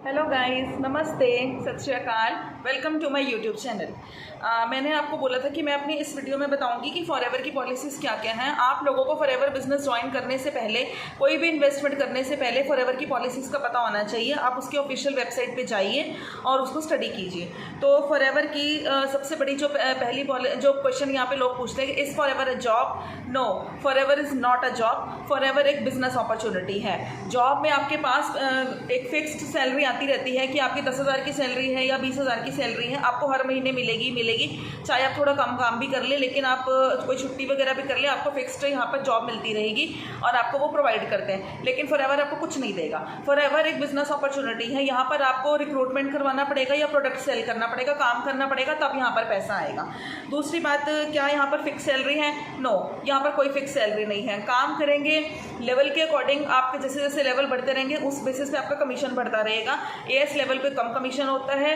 Hello guys, नमस्ते, सत श्री अकाल, welcome to my YouTube channel. मैंने आपको बोला था कि मैं अपनी इस वीडियो में बताऊंगी कि फॉरएवर की पॉलिसीज़ क्या क्या हैं। आप लोगों को फॉरएवर बिजनेस ज्वाइन करने से पहले, कोई भी इन्वेस्टमेंट करने से पहले फॉरएवर की पॉलिसीज़ का पता होना चाहिए। आप उसकी ऑफिशियल वेबसाइट पे जाइए और उसको स्टडी कीजिए। तो फॉरएवर की सबसे बड़ी जो पहली जो क्वेश्चन यहाँ पे लोग पूछते हैं कि is Forever a job? No, Forever is not a job. Forever एक बिजनेस अपॉर्चुनिटी है। जॉब में आपके पास एक फिक्स्ड सैलरी आती रहती है कि आपकी 10,000 की सैलरी है या 20,000 की सैलरी है, आपको हर महीने मिलेगी। चाहे आप थोड़ा कम काम भी कर ले, लेकिन आप कोई छुट्टी वगैरह भी कर ले, आपको फिक्स्ड यहाँ पर जॉब मिलती रहेगी और आपको वो प्रोवाइड करते हैं। लेकिन फॉरएवर आपको कुछ नहीं देगा। फॉरएवर एक बिजनेस अपॉर्चुनिटी है। यहाँ पर आपको रिक्रूटमेंट करवाना पड़ेगा या प्रोडक्ट सेल करना पड़ेगा, काम करना पड़ेगा, तब यहाँ पर पैसा आएगा। दूसरी बात, क्या यहाँ पर फिक्स सैलरी है? नो, यहाँ पर कोई फिक्स सैलरी नहीं है। काम करेंगे लेवल के अकॉर्डिंग, आपके जैसे जैसे लेवल बढ़ते रहेंगे उस बेसिस पे आपका कमीशन बढ़ता रहेगा। एएस लेवल पे कम कमीशन होता है,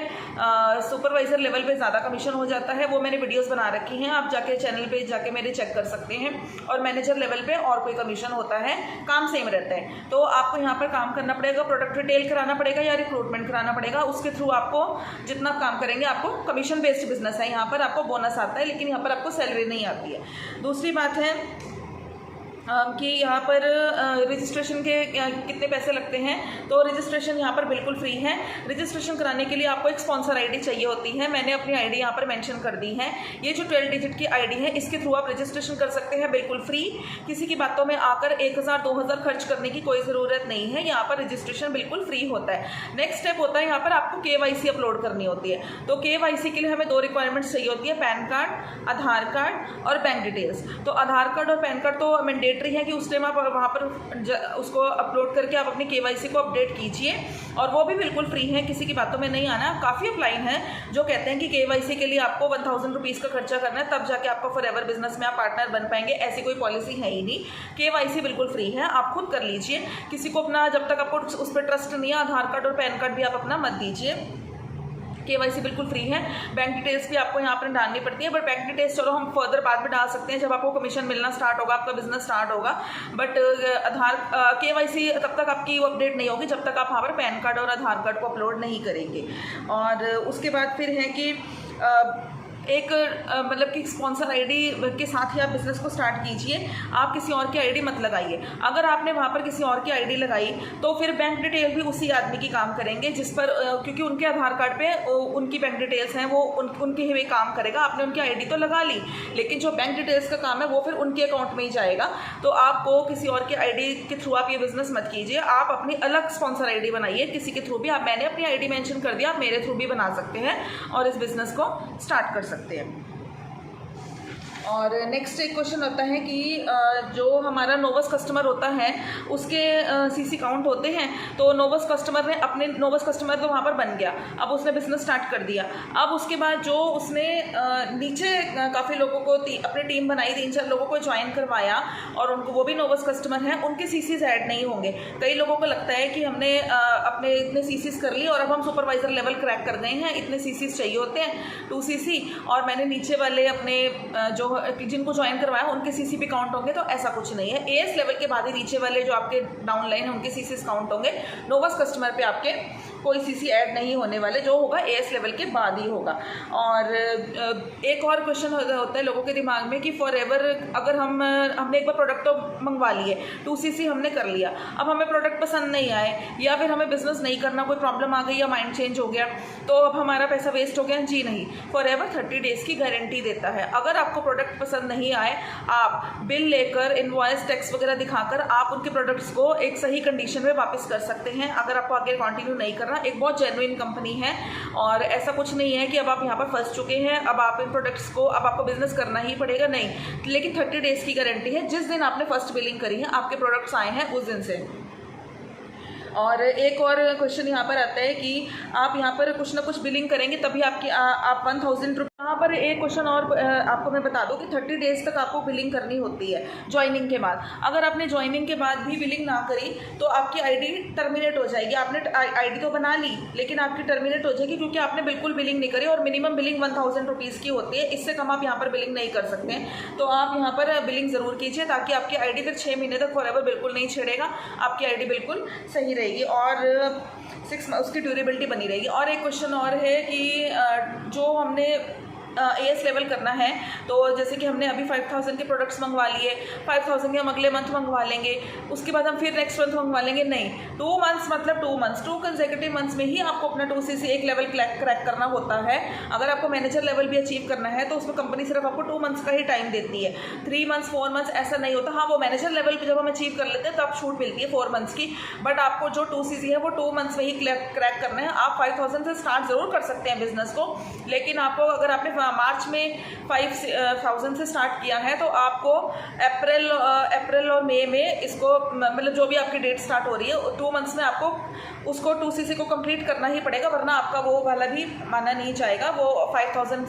सुपरवाइजर लेवल पे ज़्यादा कमीशन हो जाता है। वो मैंने वीडियोस बना रखी हैं, आप जाके चैनल पे जाके मेरे चेक कर सकते हैं। और मैनेजर लेवल पे और कोई कमीशन होता है, काम सेम रहता है। तो आपको यहाँ पर काम करना पड़ेगा, प्रोडक्ट रिटेल कराना पड़ेगा या रिक्रूटमेंट कराना पड़ेगा। उसके थ्रू आपको जितना काम करेंगे, आपको कमीशन बेस्ड बिजनेस है, यहाँ पर आपको बोनस आता है, लेकिन यहाँ पर आपको सैलरी नहीं आती है। दूसरी बात है कि यहाँ पर रजिस्ट्रेशन के कितने पैसे लगते हैं। तो रजिस्ट्रेशन यहाँ पर बिल्कुल फ्री है। रजिस्ट्रेशन कराने के लिए आपको एक स्पॉन्सर आईडी चाहिए होती है। मैंने अपनी आईडी यहाँ पर मेंशन कर दी है। ये जो 12 डिजिट की आईडी है, इसके थ्रू आप रजिस्ट्रेशन कर सकते हैं बिल्कुल फ्री। किसी की बातों में आकर 1,000 2,000 खर्च करने की कोई ज़रूरत नहीं है। यहाँ पर रजिस्ट्रेशन बिल्कुल फ्री होता है। नेक्स्ट स्टेप होता है, यहाँ पर आपको KYC अपलोड करनी होती है। तो KYC के लिए हमें 2 रिक्वायरमेंट्स चाहिए होती है, पैन कार्ड, आधार कार्ड और बैंक डिटेल्स। तो आधार कार्ड और पैन कार्ड तो मैंडेटरी है कि उस टाइम आप वहाँ पर उसको अपलोड करके आप अपनी KYC को अपडेट कीजिए, और वो भी बिल्कुल फ्री है। किसी की बातों में नहीं आना। काफ़ी अपलाइन है जो कहते हैं कि KYC के लिए आपको 1,000 रुपीज़ का खर्चा करना है, तब जाके आपका फॉरएवर बिजनेस में आप पार्टनर बन पाएंगे। ऐसी कोई पॉलिसी है ही नहीं। KYC बिल्कुल फ्री है, आप खुद कर लीजिए। किसी को अपना, जब तक आपको उस पर ट्रस्ट नहीं है, आधार कार्ड और पैन कार्ड भी आप अपना मत दीजिए। KYC बिल्कुल फ्री है। बैंक डिटेल्स भी आपको यहाँ पर डालनी पड़ती है, बट बैंक डिटेल्स चलो हम फर्दर बाद में डाल सकते हैं जब आपको कमीशन मिलना स्टार्ट होगा, आपका बिजनेस स्टार्ट होगा। बट KYC तब तक आपकी अपडेट नहीं होगी जब तक आप वहाँ पर पैन कार्ड और आधार कार्ड को अपलोड नहीं करेंगे। और उसके बाद फिर है कि एक मतलब कि स्पॉन्सर आईडी के साथ ही आप बिज़नेस को स्टार्ट कीजिए। आप किसी और की आईडी मत लगाइए। अगर आपने वहाँ पर किसी और की आईडी लगाई तो फिर बैंक डिटेल भी उसी आदमी की काम करेंगे जिस पर, क्योंकि उनके आधार कार्ड पे उनकी बैंक डिटेल्स हैं, वो उनके ही में काम करेगा। आपने उनकी आईडी तो लगा ली, लेकिन जो बैंक डिटेल्स का काम है वो फिर उनके अकाउंट में ही जाएगा। तो आपको किसी और की आईडी के थ्रू आप ये बिज़नेस मत कीजिए। आप अपनी अलग स्पॉन्सर आईडी बनाइए किसी के थ्रू भी। आप, मैंने अपनी आईडी मेंशन कर दिया, आप मेरे थ्रू भी बना सकते हैं और इस बिज़नेस को स्टार्ट कर सकते हैं। और नेक्स्ट एक क्वेश्चन होता है कि जो हमारा नोवस कस्टमर होता है उसके CC काउंट होते हैं। तो नोवस कस्टमर तो वहाँ पर बन गया, अब उसने बिजनेस स्टार्ट कर दिया। अब उसके बाद जो उसने नीचे काफ़ी लोगों को अपनी टीम बनाई, 3-4 लोगों को ज्वाइन करवाया और उनको, वो भी नोवस कस्टमर हैं, उनके CCs ऐड नहीं होंगे। कई लोगों को लगता है कि हमने अपने इतने CCs कर लिए और अब हम सुपरवाइजर लेवल क्रैक कर गए हैं, इतने CCs चाहिए होते हैं 2 CC, और मैंने नीचे वाले अपने जो जिनको ज्वाइन करवाया उनके CC भी काउंट होंगे। तो ऐसा कुछ नहीं है। AS लेवल के बाद ही नीचे वाले जो आपके डाउन लाइन है उनके CCs काउंट होंगे। नोवस कस्टमर पे आपके कोई CC ऐड नहीं होने वाले, जो होगा AS लेवल के बाद ही होगा। और एक और क्वेश्चन होता है लोगों के दिमाग में कि फॉरएवर, अगर हमने एक बार प्रोडक्ट तो मंगवा लिए, 2 CC हमने कर लिया, अब हमें प्रोडक्ट पसंद नहीं आए या फिर हमें बिजनेस नहीं करना, कोई प्रॉब्लम आ गई या माइंड चेंज हो गया, तो अब हमारा पैसा वेस्ट हो गया? जी नहीं। फॉरएवर 30 डेज़ की गारंटी देता है। अगर आपको प्रोडक्ट पसंद नहीं आए, आप बिल लेकर, इनवॉइस, टैक्स वगैरह दिखाकर आप उनके प्रोडक्ट्स को एक सही कंडीशन में वापस कर सकते हैं। अगर आपको आगे कंटिन्यू नहीं करना, एक बहुत जेन्युइन कंपनी है और ऐसा कुछ नहीं है कि अब आप यहाँ पर फंस चुके हैं, अब आप इन प्रोडक्ट्स को, अब आपको बिजनेस करना ही पड़ेगा, नहीं। लेकिन 30 डेज़ की गारंटी है। जिस दिन आपने फर्स्ट बिलिंग करी है, आपके प्रोडक्ट्स आए हैं उस दिन से। और एक और क्वेश्चन यहाँ पर आता है कि आप यहाँ पर कुछ ना कुछ बिलिंग करेंगे तभी आपकी आप 1,000 रुपये। यहाँ पर एक क्वेश्चन और आपको मैं बता दूँ कि 30 डेज़ तक आपको बिलिंग करनी होती है ज्वाइनिंग के बाद। अगर आपने ज्वाइनिंग के बाद भी बिलिंग ना करी तो आपकी आईडी टर्मिनेट हो जाएगी। आपने आईडी तो बना ली, लेकिन आपकी टर्मिनेट हो जाएगी क्योंकि आपने बिल्कुल बिलिंग नहीं करी, और मिनिमम बिलिंग 1,000 रुपीज़ की होती है। इससे कम आप यहाँ पर बिलिंग नहीं कर सकते हैं। तो आप यहाँ पर बिलिंग ज़रूर कीजिए ताकि आपकी आईडी फिर 6 महीने तक फॉरएवर बिल्कुल नहीं छेड़ेगा, आपकी आईडी बिल्कुल सही रहेगी। और उसकी ड्यूरेबिलिटी बनी रहेगी। और एक क्वेश्चन और है कि जो हमने AS लेवल करना है, तो जैसे कि हमने अभी 5000 के प्रोडक्ट्स मंगवा लिए, 5000 के हम अगले मंथ मंगवा लेंगे, उसके बाद हम फिर नेक्स्ट मंथ मंगवा लेंगे, नहीं। 2 मंथ्स मतलब 2 मंथ्स, 2 कंसेक्यूटिव मंथ्स में ही आपको अपना 2CC एक लेवल क्रैक करना होता है। अगर आपको मैनेजर लेवल भी अचीव करना है तो उसमें कंपनी सिर्फ आपको 2 मंथ्स का ही टाइम देती है, 3 मंथ्स 4 मंथ्स ऐसा नहीं होता। हाँ, वो मैनेजर लेवल पर जब हम अचीव कर लेते हैं तब छूट मिलती है 4 मंथ्स की, बट आपको जो 2CC है वो 2 मंथ्स में ही क्रैक करना है। आप 5000 से स्टार्ट ज़रूर कर सकते हैं बिजनेस को, लेकिन आपको अगर आपने मार्च में 5000 से स्टार्ट किया है तो आपको अप्रैल और मई में इसको, मतलब जो भी आपकी डेट स्टार्ट हो रही है 2 मंथ्स में आपको उसको 2CC को कंप्लीट करना ही पड़ेगा, वरना आपका वो वाला भी माना नहीं जाएगा, वो 5000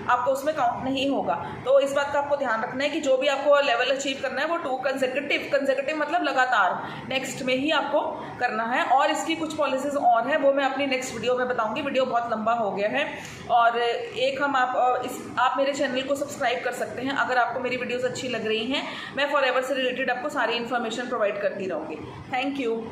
आपको उसमें काउंट नहीं होगा। तो इस बात का आपको ध्यान रखना है कि जो भी आपको लेवल अचीव करना है वो 2 कंसेक्यूटिव मतलब लगातार नेक्स्ट में ही आपको करना है। और इसकी कुछ पॉलिसीज़ और हैं, वो मैं अपनी नेक्स्ट वीडियो में बताऊंगी, वीडियो बहुत लंबा हो गया है। और एक हम आप मेरे चैनल को सब्सक्राइब कर सकते हैं अगर आपको मेरी वीडियोज़ अच्छी लग रही हैं। मैं फॉरएवर से रिलेटेड आपको सारी इन्फॉर्मेशन प्रोवाइड करती रहूँगी। Thank you.